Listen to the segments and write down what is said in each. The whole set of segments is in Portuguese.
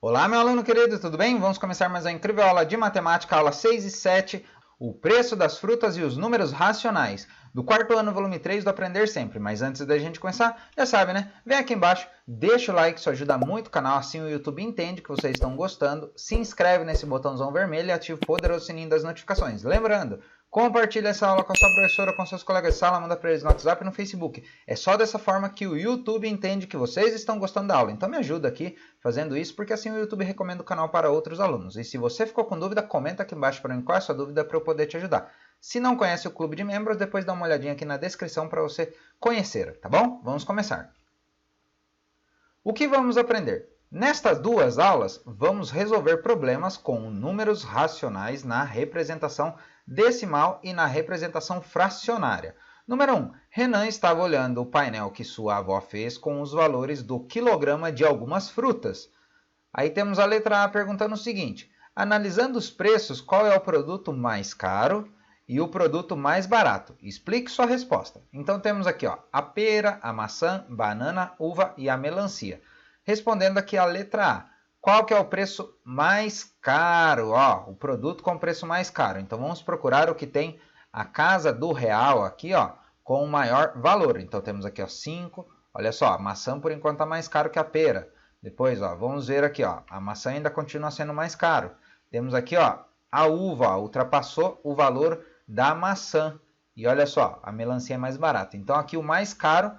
Olá, meu aluno querido, tudo bem? Vamos começar mais uma incrível aula de matemática, aula 6 e 7, o preço das frutas e os números racionais, do quarto ano, volume 3 do Aprender Sempre. Mas antes da gente começar, já sabe, né? Vem aqui embaixo, deixa o like, isso ajuda muito o canal, assim o YouTube entende que vocês estão gostando. Se inscreve nesse botãozão vermelho e ativa o poderoso sininho das notificações. Lembrando, compartilha essa aula com a sua professora, com seus colegas de sala, manda para eles no WhatsApp e no Facebook. É só dessa forma que o YouTube entende que vocês estão gostando da aula. Então me ajuda aqui fazendo isso, porque assim o YouTube recomenda o canal para outros alunos. E se você ficou com dúvida, comenta aqui embaixo para mim qual é a sua dúvida para eu poder te ajudar. Se não conhece o clube de membros, depois dá uma olhadinha aqui na descrição para você conhecer, tá bom? Vamos começar. O que vamos aprender? Nestas duas aulas, vamos resolver problemas com números racionais na representação decimal e na representação fracionária. Número 1. Renan estava olhando o painel que sua avó fez com os valores do quilograma de algumas frutas. Aí temos a letra A perguntando o seguinte: analisando os preços, qual é o produto mais caro e o produto mais barato? Explique sua resposta. Então temos aqui a pera, a maçã, banana, uva e a melancia. Respondendo aqui a letra A. Qual que é o preço mais caro? O produto com preço mais caro. Então vamos procurar o que tem a casa do real aqui, com o maior valor. Então temos aqui 5. Olha só, a maçã por enquanto está mais caro que a pera. Depois, vamos ver aqui, a maçã ainda continua sendo mais caro. Temos aqui, a uva, ultrapassou o valor da maçã. E olha só, a melancia é mais barata. Então aqui o mais caro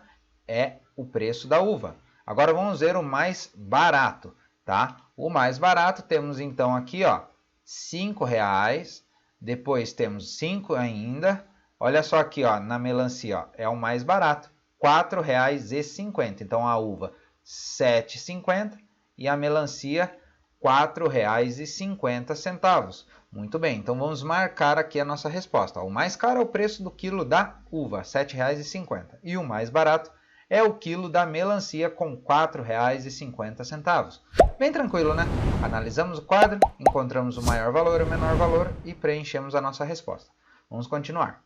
é o preço da uva. Agora vamos ver o mais barato, tá? O mais barato temos então aqui, R$5. Depois temos 5 ainda. Olha só aqui, na melancia, é o mais barato, R$4,50. Então a uva R$ 7,50 e a melancia R$ 4,50. Muito bem, então vamos marcar aqui a nossa resposta. O mais caro é o preço do quilo da uva, R$ 7,50. E o mais barato é o quilo da melancia com R$ 4,50. Bem tranquilo, né? Analisamos o quadro, encontramos o maior valor e o menor valor e preenchemos a nossa resposta. Vamos continuar.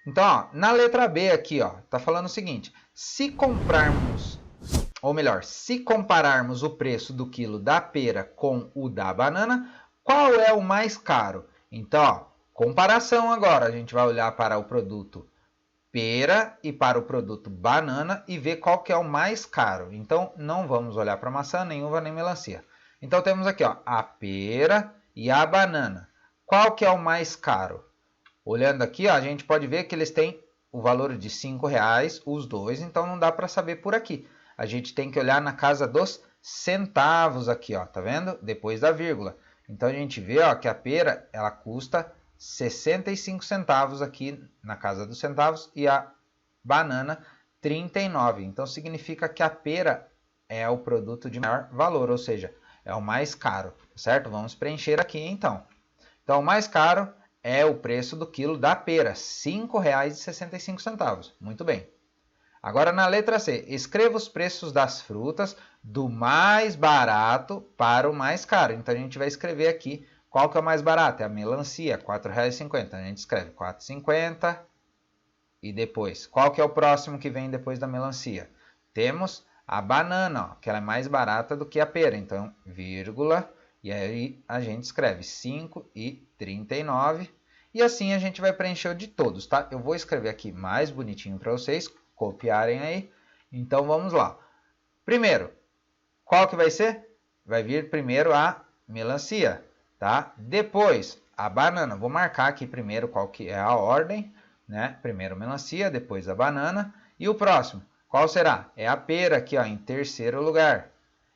Então, na letra B aqui, tá falando o seguinte: se compararmos o preço do quilo da pera com o da banana, qual é o mais caro? Então, comparação agora, a gente vai olhar para o produto pera e para o produto banana e ver qual que é o mais caro. Então, não vamos olhar para maçã, nem uva, nem melancia. Então, temos aqui a pera e a banana. Qual que é o mais caro? Olhando aqui, a gente pode ver que eles têm o valor de R$ 5,00, os dois, então não dá para saber por aqui. A gente tem que olhar na casa dos centavos aqui, tá vendo? Depois da vírgula. Então a gente vê que a pera ela custa 65 centavos aqui na casa dos centavos e a banana 39. Então significa que a pera é o produto de maior valor, ou seja, é o mais caro, certo? Vamos preencher aqui então. Então o mais caro é o preço do quilo da pera, R$ 5,65. Muito bem. Agora na letra C, escreva os preços das frutas do mais barato para o mais caro. Então a gente vai escrever aqui qual que é o mais barato. É a melancia, R$ 4,50. A gente escreve R$ 4,50. E depois, qual que é o próximo que vem depois da melancia? Temos a banana, que ela é mais barata do que a pera. Então, vírgula. E aí a gente escreve 5,39 e assim a gente vai preencher o de todos, tá? Eu vou escrever aqui mais bonitinho para vocês copiarem aí. Então vamos lá. Primeiro, qual que vai ser? Vai vir primeiro a melancia, tá? Depois a banana. Vou marcar aqui primeiro qual que é a ordem, né? Primeiro melancia, depois a banana e o próximo, qual será? É a pera aqui, em terceiro lugar.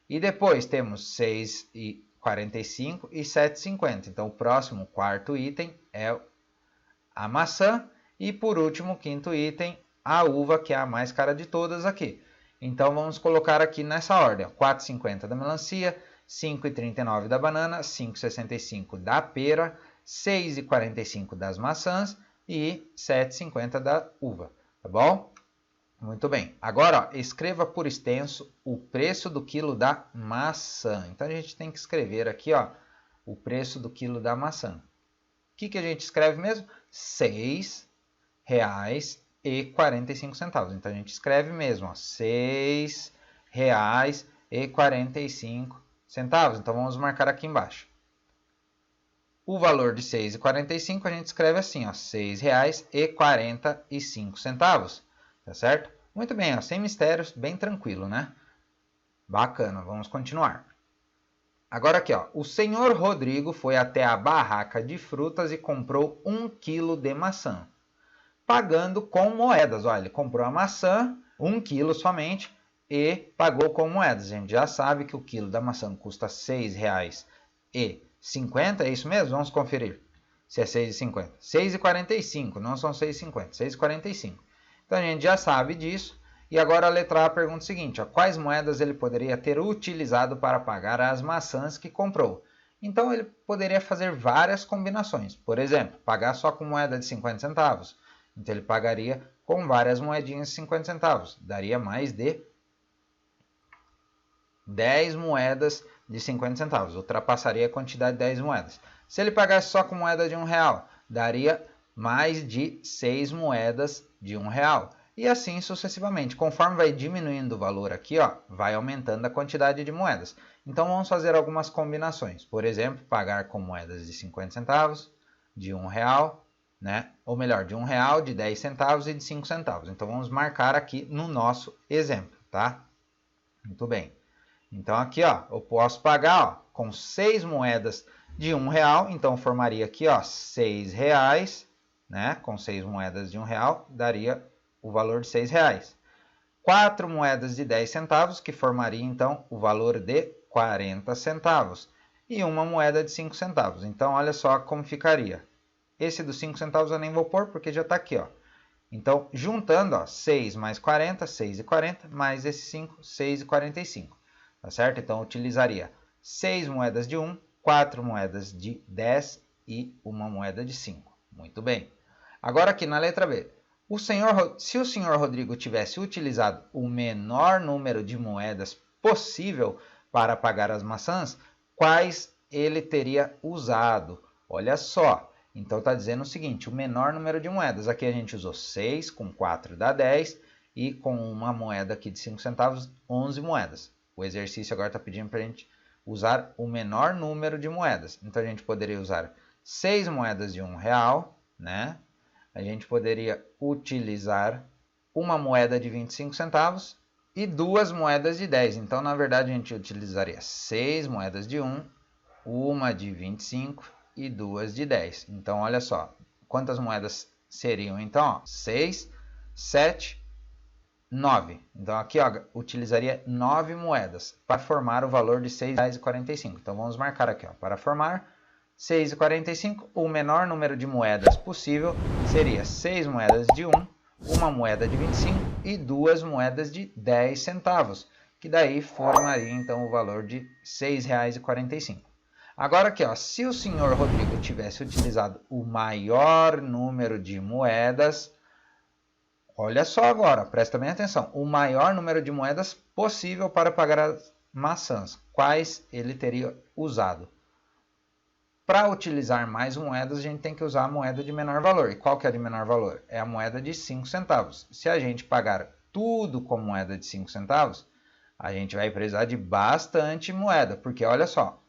E depois temos 6,45 e 7,50. Então, o próximo, quarto item, é a maçã. E, por último, quinto item, a uva, que é a mais cara de todas aqui. Então, vamos colocar aqui nessa ordem. 4,50 da melancia, 5,39 da banana, 5,65 da pera, 6,45 das maçãs e 7,50 da uva. Tá bom? Muito bem. Agora, escreva por extenso o preço do quilo da maçã. Então, a gente tem que escrever aqui, o preço do quilo da maçã. O que a gente escreve mesmo? R$ 6,45. Então, a gente escreve mesmo, R$ 6,45. 6,45. Então vamos marcar aqui embaixo. O valor de 6,45 a gente escreve assim, ó, R$ 6,45, tá certo? Muito bem, ó, sem mistérios, bem tranquilo, né? Bacana, vamos continuar. Agora aqui, ó, o senhor Rodrigo foi até a barraca de frutas e comprou 1 quilo de maçã, pagando com moedas. Olha, ele comprou a maçã, 1 quilo somente, e pagou com moedas. A gente já sabe que o quilo da maçã custa R$ 6,50, é isso mesmo? Vamos conferir se é 6,50. 6,45, não são 6,50, 6,45. Então a gente já sabe disso. E agora a letra A pergunta o seguinte, ó, quais moedas ele poderia ter utilizado para pagar as maçãs que comprou? Então ele poderia fazer várias combinações. Por exemplo, pagar só com moeda de 50 centavos. Então ele pagaria com várias moedinhas de 50 centavos. Daria mais de 10 moedas de 50 centavos. Ultrapassaria a quantidade de 10 moedas. Se ele pagasse só com moeda de R$1, daria mais de 6 moedas de R$1. E assim sucessivamente. Conforme vai diminuindo o valor aqui, ó, vai aumentando a quantidade de moedas. Então vamos fazer algumas combinações. Por exemplo, pagar com moedas de 50 centavos, de R$1, né? Ou melhor, de R$1, de 10 centavos e de 5 centavos. Então vamos marcar aqui no nosso exemplo, tá? Muito bem. Então aqui, ó, eu posso pagar, ó, com 6 moedas de R$1, então formaria aqui, ó, R$6, né? Com 6 moedas de R$1 daria o valor de R$6. 4 moedas de 10 centavos, que formaria então o valor de 40 centavos. E uma moeda de 5 centavos. Então olha só como ficaria. Esse dos 5 centavos eu nem vou pôr porque já está aqui, ó. Então juntando, ó, 6 mais 40, 6,40, mais esse 5, 6,45. Tá certo? Então, eu utilizaria 6 moedas de 1, 4 moedas de 10 e uma moeda de 5. Muito bem. Agora aqui na letra B. Se o senhor Rodrigo tivesse utilizado o menor número de moedas possível para pagar as maçãs, quais ele teria usado? Olha só. Então, está dizendo o seguinte, o menor número de moedas. Aqui a gente usou 6, com 4 dá 10, e com uma moeda aqui de 5 centavos, 11 moedas. O exercício agora está pedindo para a gente usar o menor número de moedas. Então, a gente poderia usar 6 moedas de R$1, né? A gente poderia utilizar uma moeda de 25 centavos e 2 moedas de 10. Então, na verdade, a gente utilizaria 6 moedas de 1, uma de 25 e 2 de 10. Então, olha só, quantas moedas seriam? Então, ó, 6, 7... 9. Então aqui, ó, utilizaria 9 moedas para formar o valor de R$ 6,45. Então vamos marcar aqui, ó, para formar R$ 6,45, o menor número de moedas possível seria 6 moedas de 1, uma moeda de 25 e 2 moedas de 10 centavos, que daí formaria então o valor de R$ 6,45. Agora aqui, ó, se o senhor Rodrigo tivesse utilizado o maior número de moedas, olha só agora, presta bem atenção, o maior número de moedas possível para pagar as maçãs, quais ele teria usado? Para utilizar mais moedas, a gente tem que usar a moeda de menor valor. E qual que é a de menor valor? É a moeda de 5 centavos. Se a gente pagar tudo com moeda de 5 centavos, a gente vai precisar de bastante moeda, porque olha só,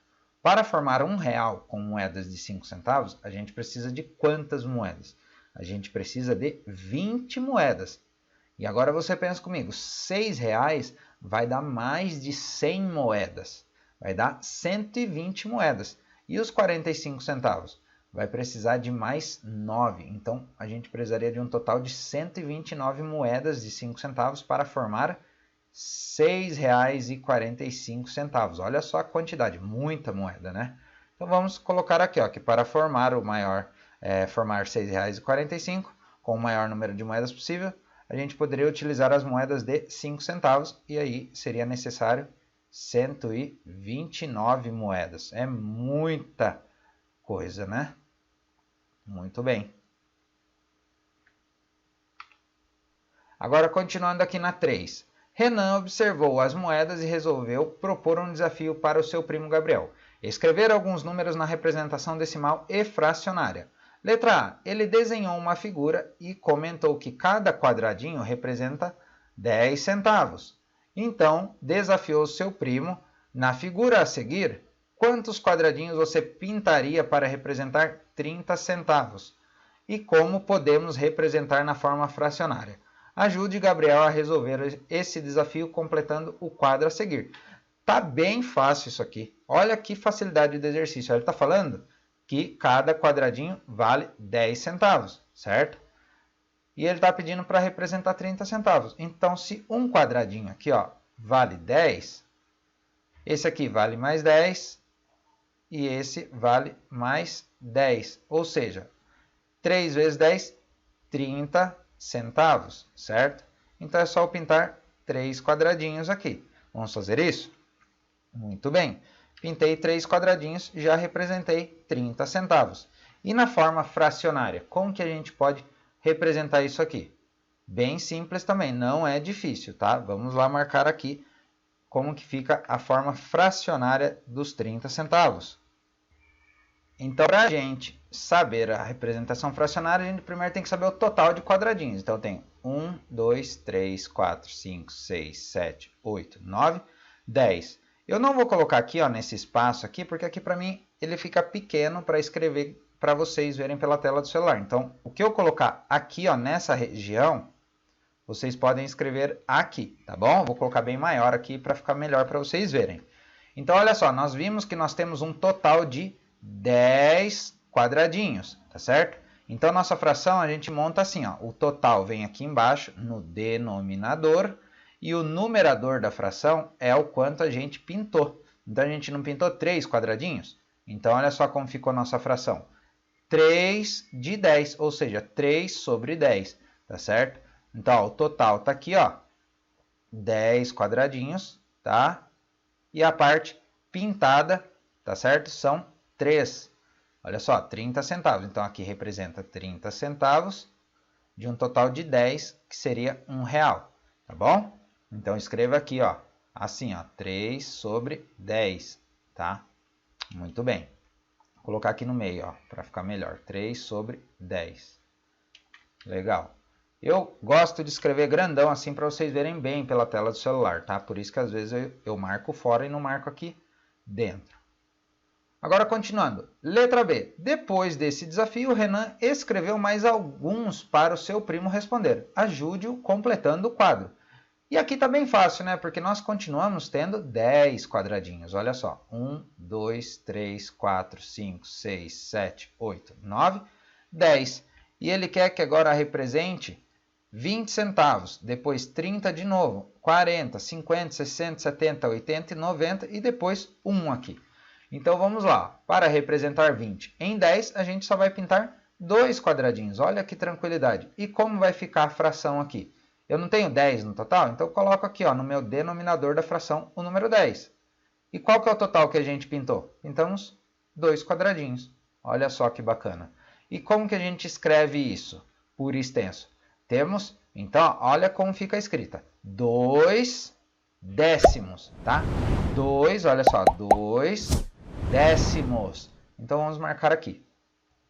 para formar R$1 com moedas de 5 centavos, a gente precisa de quantas moedas? A gente precisa de 20 moedas. E agora você pensa comigo, R$6 vai dar mais de 100 moedas. Vai dar 120 moedas. E os 45 centavos? Vai precisar de mais 9. Então, a gente precisaria de um total de 129 moedas de 5 centavos para formar R$ 6,45. Olha só a quantidade, muita moeda, né? Então, vamos colocar aqui, ó, que para formar o maior... formar R$ 6,45 com o maior número de moedas possível, a gente poderia utilizar as moedas de 5 centavos e aí seria necessário 129 moedas. É muita coisa, né? Muito bem. Agora, continuando aqui na 3. Renan observou as moedas e resolveu propor um desafio para o seu primo Gabriel. Escrever alguns números na representação decimal e fracionária. Letra A. Ele desenhou uma figura e comentou que cada quadradinho representa 10 centavos. Então, desafiou seu primo. Na figura a seguir, quantos quadradinhos você pintaria para representar 30 centavos? E como podemos representar na forma fracionária? Ajude Gabriel a resolver esse desafio completando o quadro a seguir. Tá bem fácil isso aqui. Olha que facilidade de exercício. Ele está falando que cada quadradinho vale 10 centavos, certo? E ele está pedindo para representar 30 centavos. Então, se um quadradinho aqui ó, vale 10, esse aqui vale mais 10 e esse vale mais 10. Ou seja, 3 vezes 10, 30 centavos, certo? Então, é só eu pintar 3 quadradinhos aqui. Vamos fazer isso? Muito bem. Pintei 3 quadradinhos, já representei 30 centavos. E na forma fracionária, como que a gente pode representar isso aqui? Bem simples também, não é difícil, tá? Vamos lá marcar aqui como que fica a forma fracionária dos 30 centavos. Então, para a gente saber a representação fracionária, a gente primeiro tem que saber o total de quadradinhos. Então, eu tenho 1, 2, 3, 4, 5, 6, 7, 8, 9, 10. Eu não vou colocar aqui ó, nesse espaço aqui, porque aqui para mim ele fica pequeno para escrever para vocês verem pela tela do celular. Então, o que eu colocar aqui ó, nessa região, vocês podem escrever aqui, tá bom? Vou colocar bem maior aqui para ficar melhor para vocês verem. Então, olha só, nós vimos que nós temos um total de 10 quadradinhos, tá certo? Então, nossa fração a gente monta assim, ó, o total vem aqui embaixo no denominador e o numerador da fração é o quanto a gente pintou. Então, a gente não pintou 3 quadradinhos? Então, olha só como ficou nossa fração. 3 de 10, ou seja, 3 sobre 10, tá certo? Então, ó, o total está aqui, ó, 10 quadradinhos, tá? E a parte pintada, tá certo? São 3. Olha só, 30 centavos. Então, aqui representa 30 centavos de um total de 10, que seria R$1, tá bom? Então, escreva aqui, ó, assim, ó, 3 sobre 10, tá? Muito bem. Vou colocar aqui no meio, ó, para ficar melhor. 3 sobre 10. Legal. Eu gosto de escrever grandão assim para vocês verem bem pela tela do celular, tá? Por isso que às vezes eu marco fora e não marco aqui dentro. Agora, continuando. Letra B. Depois desse desafio, o Renan escreveu mais alguns para o seu primo responder. Ajude-o completando o quadro. E aqui está bem fácil, né? Porque nós continuamos tendo 10 quadradinhos. Olha só. 1, 2, 3, 4, 5, 6, 7, 8, 9, 10. E ele quer que agora represente 20 centavos. Depois 30 de novo. 40, 50, 60, 70, 80 e 90. E depois 1 aqui. Então, vamos lá. Para representar 20 em 10, a gente só vai pintar 2 quadradinhos. Olha que tranquilidade. E como vai ficar a fração aqui? Eu não tenho 10 no total, então eu coloco aqui ó, no meu denominador da fração o número 10. E qual que é o total que a gente pintou? Pintamos 2 quadradinhos. Olha só que bacana. E como que a gente escreve isso? Por extenso. Temos, então, olha como fica a escrita. 2 décimos, tá? 2, olha só, 2 décimos. Então, vamos marcar aqui.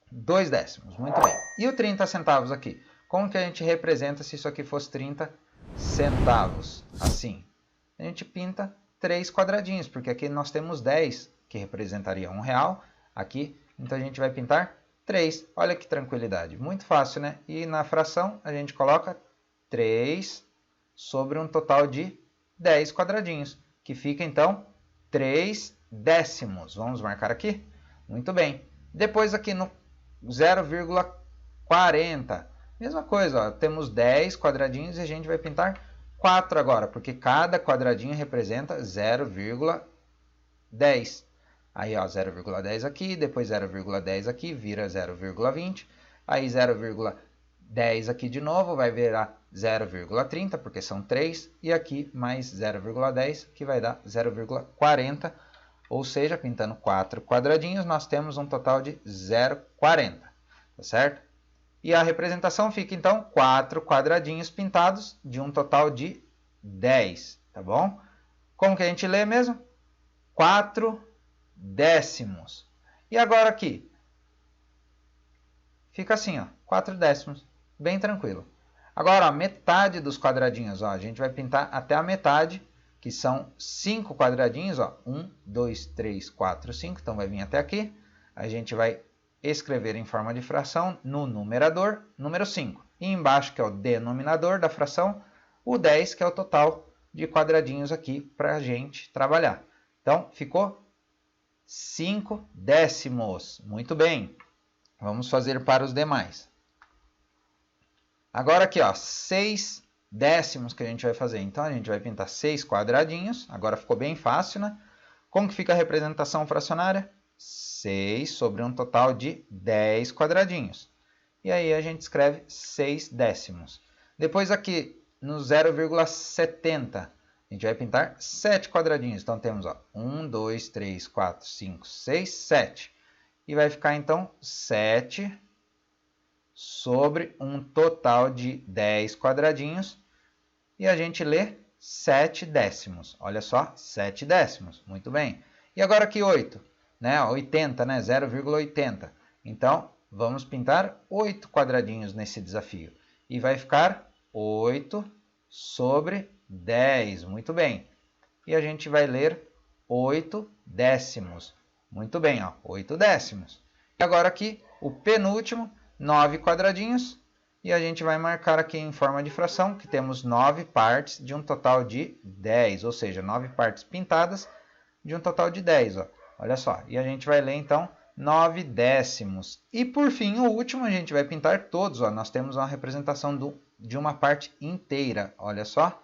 2 décimos, muito bem. E o 30 centavos aqui? Como que a gente representa se isso aqui fosse 30 centavos? Assim. A gente pinta 3 quadradinhos, porque aqui nós temos 10, que representaria R$1. Aqui, então a gente vai pintar 3. Olha que tranquilidade. Muito fácil, né? E na fração, a gente coloca 3 sobre um total de 10 quadradinhos, que fica, então, 3 décimos. Vamos marcar aqui? Muito bem. Depois, aqui no 0,40. Mesma coisa, ó, temos 10 quadradinhos e a gente vai pintar 4 agora, porque cada quadradinho representa 0,10. Aí, ó, 0,10 aqui, depois 0,10 aqui, vira 0,20. Aí, 0,10 aqui de novo, vai virar 0,30, porque são 3. E aqui, mais 0,10, que vai dar 0,40. Ou seja, pintando 4 quadradinhos, nós temos um total de 0,40. Tá certo? E a representação fica, então, 4 quadradinhos pintados de um total de 10, tá bom? Como que a gente lê mesmo? 4 décimos. E agora aqui? Fica assim, ó, 4 décimos. Bem tranquilo. Agora, ó, metade dos quadradinhos, ó, a gente vai pintar até a metade que são 5 quadradinhos, ó, 1, 2, 3, 4, 5, então vai vir até aqui. A gente vai escrever em forma de fração no numerador, número 5. E embaixo, que é o denominador da fração, o 10, que é o total de quadradinhos aqui para a gente trabalhar. Então, ficou 5 décimos. Muito bem. Vamos fazer para os demais. Agora aqui, ó, 6 décimos que a gente vai fazer. Então, a gente vai pintar 6 quadradinhos. Agora ficou bem fácil, né? Como que fica a representação fracionária? 6 sobre um total de 10 quadradinhos. E aí a gente escreve 6 décimos. Depois aqui, no 0,70, a gente vai pintar 7 quadradinhos. Então, temos, ó, 1, 2, 3, 4, 5, 6, 7. E vai ficar, então, 7 sobre um total de 10 quadradinhos. E a gente lê 7 décimos. Olha só, 7 décimos. Muito bem. E agora aqui 8, né? 80, né? 0,80. Então, vamos pintar 8 quadradinhos nesse desafio. E vai ficar 8 sobre 10. Muito bem. E a gente vai ler 8 décimos. Muito bem, ó, 8 décimos. E agora aqui, o penúltimo, 9 quadradinhos. E a gente vai marcar aqui em forma de fração, que temos 9 partes de um total de 10. Ou seja, 9 partes pintadas de um total de 10. Ó. Olha só. E a gente vai ler, então, 9 décimos. E, por fim, o último, a gente vai pintar todos. Ó. Nós temos uma representação de uma parte inteira. Olha só.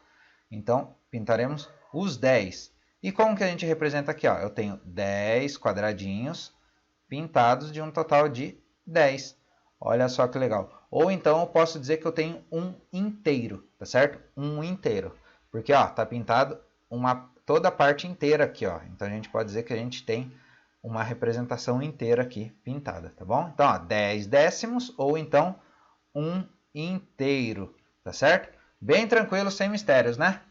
Então, pintaremos os 10. E como que a gente representa aqui? Ó? Eu tenho 10 quadradinhos pintados de um total de 10. Olha só que legal. Ou então eu posso dizer que eu tenho um inteiro, tá certo? Um inteiro. Porque ó, tá pintado toda a parte inteira aqui, ó. Então a gente pode dizer que a gente tem uma representação inteira aqui pintada, tá bom? Então, ó, 10 décimos ou então um inteiro, tá certo? Bem tranquilo, sem mistérios, né?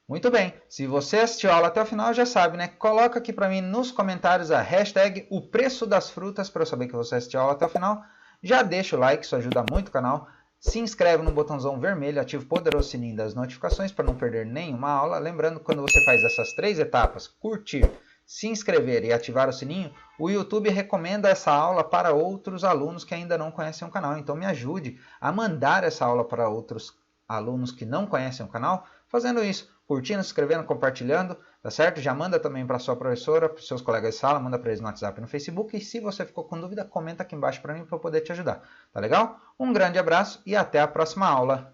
Muito bem, se você assistiu a aula até o final, já sabe, né? Coloca aqui para mim nos comentários a hashtag o preço das frutas para eu saber que você assistiu a aula até o final. Já deixa o like, isso ajuda muito o canal. Se inscreve no botãozão vermelho, ativa o poderoso sininho das notificações para não perder nenhuma aula. Lembrando que quando você faz essas 3 etapas, curtir, se inscrever e ativar o sininho, o YouTube recomenda essa aula para outros alunos que ainda não conhecem o canal. Então me ajude a mandar essa aula para outros alunos que não conhecem o canal, fazendo isso, curtindo, se inscrevendo, compartilhando, tá certo? Já manda também para sua professora, para os seus colegas de sala, manda para eles no WhatsApp e no Facebook. E se você ficou com dúvida, comenta aqui embaixo para mim para eu poder te ajudar, tá legal? Um grande abraço e até a próxima aula.